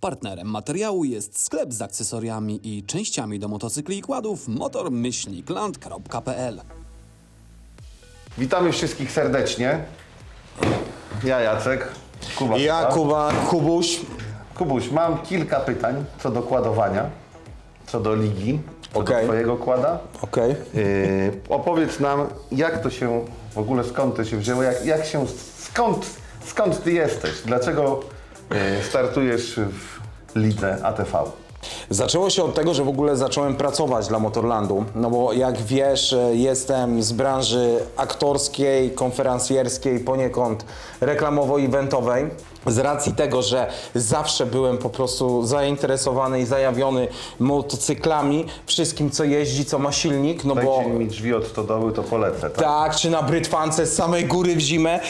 Partnerem materiału jest sklep z akcesoriami i częściami do motocykli i kładów motor-land.pl. Witamy wszystkich serdecznie. Ja Jacek, Kuba. Ja Kuba, Kubuś. Kubuś, mam kilka pytań co do kładowania, co do ligi, co do Okej. twojego kłada. Okej. Opowiedz nam, jak to się, w ogóle skąd to się wzięło, skąd ty jesteś? Dlaczego startujesz w lidze ATV? Zaczęło się od tego, że w ogóle zacząłem pracować dla Motorlandu, no bo jak wiesz, jestem z branży aktorskiej, konferencjerskiej, poniekąd reklamowo-eventowej. Z racji tego, że zawsze byłem po prostu zainteresowany i zajawiony motocyklami, wszystkim co jeździ, co ma silnik, no bo... Dajcie mi drzwi od stodoły, to polecę, tak? Tak, czy na brytwance z samej góry w zimę,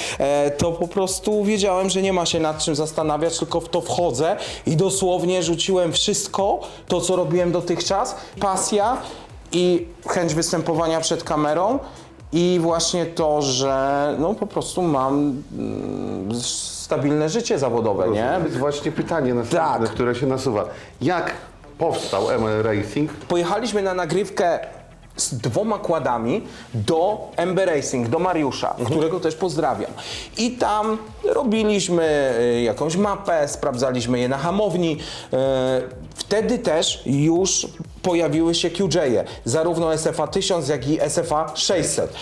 to po prostu wiedziałem, że nie ma się nad czym zastanawiać, tylko w to wchodzę i dosłownie rzuciłem wszystko, to co robiłem dotychczas, pasja i chęć występowania przed kamerą i właśnie to, że no po prostu mam stabilne życie zawodowe, nie? To jest właśnie pytanie następne, Tak. które się nasuwa. Jak powstał ML Racing? Pojechaliśmy na nagrywkę z 2 kładami do MB Racing, do Mariusza, którego też pozdrawiam. I tam robiliśmy jakąś mapę, sprawdzaliśmy je na hamowni. Wtedy też już pojawiły się QJ-e, zarówno SFA 1000, jak i SFA 600.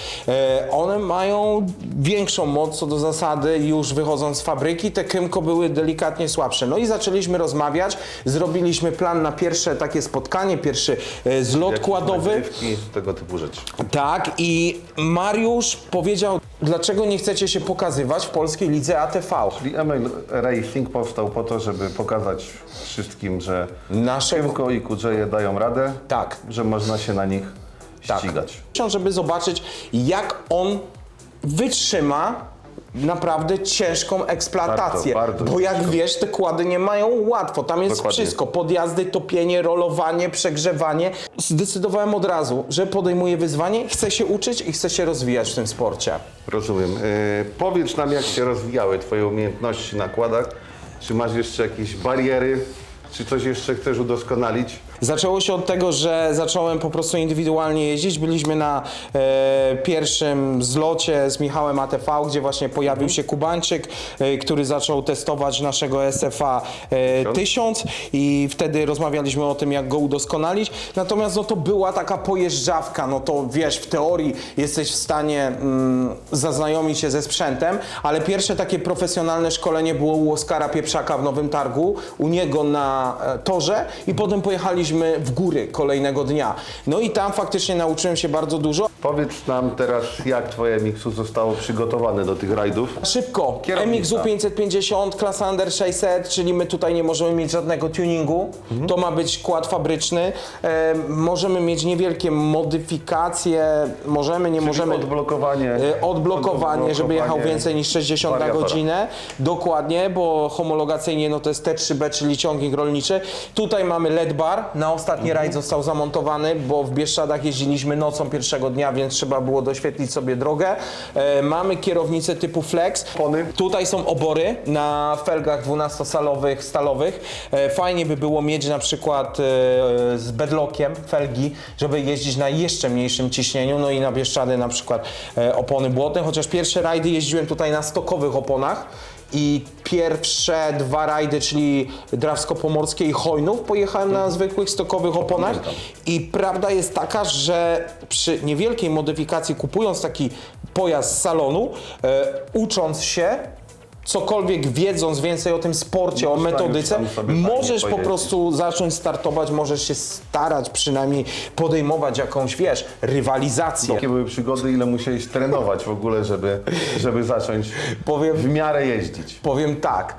One mają większą moc co do zasady, już wychodząc z fabryki, te Kymco były delikatnie słabsze. No i zaczęliśmy rozmawiać, zrobiliśmy plan na pierwsze takie spotkanie, pierwszy zlot Jakieś kładowy. nagrywki, tego typu rzeczy. Tak, i Mariusz powiedział, dlaczego nie chcecie się pokazywać w polskiej lidze ATV. Czyli ML Racing powstał po to, żeby pokazać wszystkim, że Nasze... Kymco i QJ dają radę, Tak. że można się na nich ścigać. Żeby zobaczyć, jak on wytrzyma naprawdę ciężką eksploatację. Bardzo bo jak ciężko. wiesz, te kłady nie mają łatwo. Tam jest Dokładnie. wszystko. Podjazdy, topienie, rolowanie, przegrzewanie. Zdecydowałem od razu, że podejmuję wyzwanie, chcę się uczyć i chcę się rozwijać w tym sporcie. Rozumiem. Powiedz nam, jak się rozwijały twoje umiejętności na kładach. Czy masz jeszcze jakieś bariery? Czy coś jeszcze chcesz udoskonalić? Zaczęło się od tego, że zacząłem po prostu indywidualnie jeździć. Byliśmy na pierwszym zlocie z Michałem ATV, gdzie właśnie pojawił się Kubańczyk, który zaczął testować naszego SFA 1000 i wtedy rozmawialiśmy o tym, jak go udoskonalić. Natomiast no to była taka pojeżdżawka, no to wiesz, w teorii jesteś w stanie zaznajomić się ze sprzętem, ale pierwsze takie profesjonalne szkolenie było u Oskara Pieprzaka w Nowym Targu, u niego na torze i potem pojechaliśmy w góry kolejnego dnia. No i tam faktycznie nauczyłem się bardzo dużo. Powiedz nam teraz, jak twoje MX-u zostało przygotowane do tych rajdów. Szybko, Kierownica. MX-u 550, klasa Under 600, czyli my tutaj nie możemy mieć żadnego tuningu. To ma być kład fabryczny. Możemy mieć niewielkie modyfikacje, możemy, nie możemy. Odblokowanie, żeby jechał więcej niż 60 na wariatora. godzinę. Dokładnie, bo homologacyjnie no to jest T3B, czyli ciągnik rolniczy. Tutaj mamy LED bar, na ostatni rajd został zamontowany, bo w Bieszczadach jeździliśmy nocą pierwszego dnia, więc trzeba było doświetlić sobie drogę. Mamy kierownicę typu flex. Opony. Tutaj są obory na felgach 12-calowych, stalowych. Fajnie by było mieć na przykład z bedlockiem felgi, żeby jeździć na jeszcze mniejszym ciśnieniu, no i na Bieszczady na przykład opony błotne, chociaż pierwsze rajdy jeździłem tutaj na stokowych oponach. I pierwsze 2 rajdy, czyli Drawsko-Pomorskie i Chojnów, pojechałem na zwykłych stokowych oponach. I prawda jest taka, że przy niewielkiej modyfikacji, kupując taki pojazd z salonu, ucząc się, cokolwiek wiedząc więcej o tym sporcie, o Można już metodyce, tam sobie fajnie możesz po pojeździć. prostu zacząć startować, możesz się starać przynajmniej podejmować jakąś, wiesz, rywalizację. Jakie były przygody, ile musiałeś trenować w ogóle, żeby zacząć Powiem- w miarę jeździć? Powiem tak,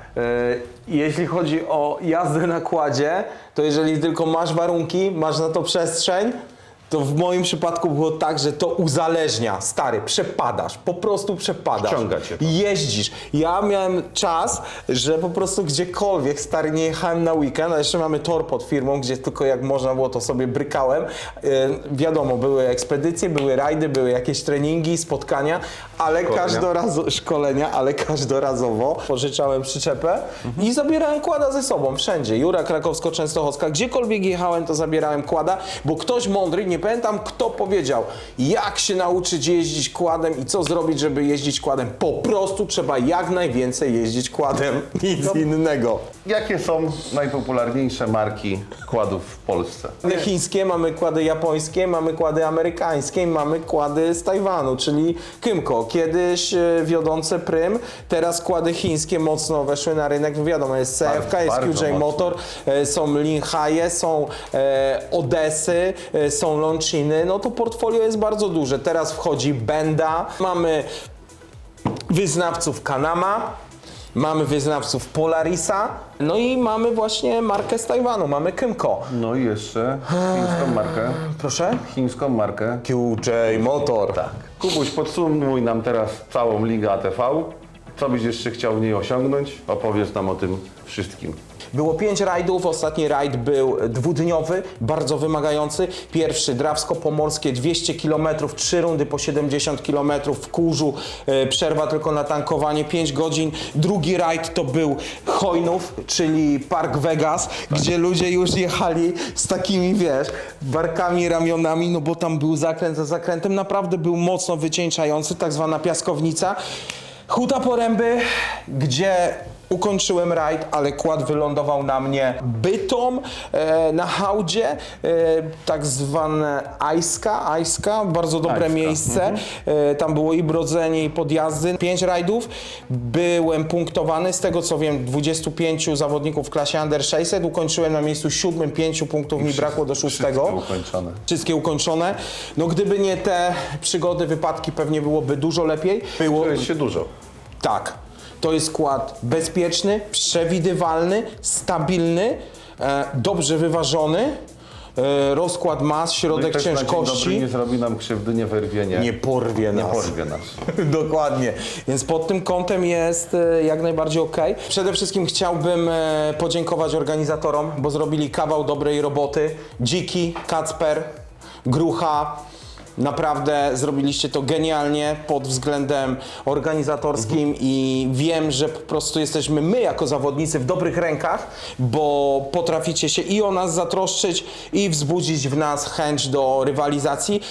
jeśli chodzi o jazdę na kładzie, to jeżeli tylko masz warunki, masz na to przestrzeń, to w moim przypadku było tak, że to uzależnia, stary, przepadasz, po prostu przepadasz. Wciąga cię to. Jeździsz. Ja miałem czas, że po prostu gdziekolwiek, stary, nie jechałem na weekend, a jeszcze mamy tor pod firmą, gdzie tylko jak można było, to sobie brykałem. Wiadomo, były ekspedycje, były rajdy, były jakieś treningi, spotkania, ale każdorazowo pożyczałem przyczepę i zabierałem kłada ze sobą wszędzie. Jura Krakowsko-Częstochowska, gdziekolwiek jechałem, to zabierałem kłada, bo ktoś mądry, nie pamiętam kto powiedział, jak się nauczyć jeździć kładem i co zrobić, żeby jeździć kładem. Po prostu trzeba jak najwięcej jeździć kładem, nic innego. Jakie są najpopularniejsze marki kładów w Polsce? Mamy chińskie, mamy kłady japońskie, mamy kłady amerykańskie, mamy kłady z Tajwanu, czyli Kymco. Kiedyś wiodące Prym, teraz kłady chińskie mocno weszły na rynek. Wiadomo, jest CFK, jest bardzo QJ mocno. Motor, są Linhaje, są Odessy, są Lonchiny. No to portfolio jest bardzo duże. Teraz wchodzi Benda, mamy wyznawców Kanama, mamy wyznawców Polarisa, no i mamy właśnie markę z Tajwanu, mamy Kymco. No i jeszcze chińską markę. Proszę? Chińską markę. QJ Motor. Tak. Kubuś, podsumuj nam teraz całą ligę ATV. Co byś jeszcze chciał w niej osiągnąć? Opowiedz nam o tym wszystkim. Było 5 rajdów, ostatni rajd był dwudniowy, bardzo wymagający. Pierwszy Drawsko-Pomorskie, 200 km, 3 rundy po 70 km w kurzu, przerwa tylko na tankowanie, 5 godzin. Drugi rajd to był Chojnów, czyli Park Vegas, gdzie ludzie już jechali z takimi, wiesz, barkami, ramionami, no bo tam był zakręt za zakrętem, naprawdę był mocno wycieńczający, tak zwana piaskownica. Huta Poręby, gdzie ukończyłem rajd, ale kład wylądował na mnie Bytom, na hałdzie, tak zwane Ajska, bardzo dobre Ajska. miejsce. Tam było i brodzenie, i podjazdy. 5 rajdów, byłem punktowany, z tego co wiem, 25 zawodników w klasie Under 600, ukończyłem na miejscu 7, 5 punktów mi brakło do 6. Wszystko ukończone. Wszystkie ukończone. No gdyby nie te przygody, wypadki, pewnie byłoby dużo lepiej. Było To jest się dużo. tak. To jest skład bezpieczny, przewidywalny, stabilny, dobrze wyważony, rozkład mas, No i środek też na dzień dobry ciężkości. nie zrobi nam krzywdy, nie wyrwie, Nie porwie nie nas. porwie nas. Dokładnie. Więc pod tym kątem jest jak najbardziej ok. Przede wszystkim chciałbym podziękować organizatorom, bo zrobili kawał dobrej roboty. Dziki, Kacper, Grucha. Naprawdę zrobiliście to genialnie pod względem organizatorskim i wiem, że po prostu jesteśmy my jako zawodnicy w dobrych rękach, bo potraficie się i o nas zatroszczyć i wzbudzić w nas chęć do rywalizacji.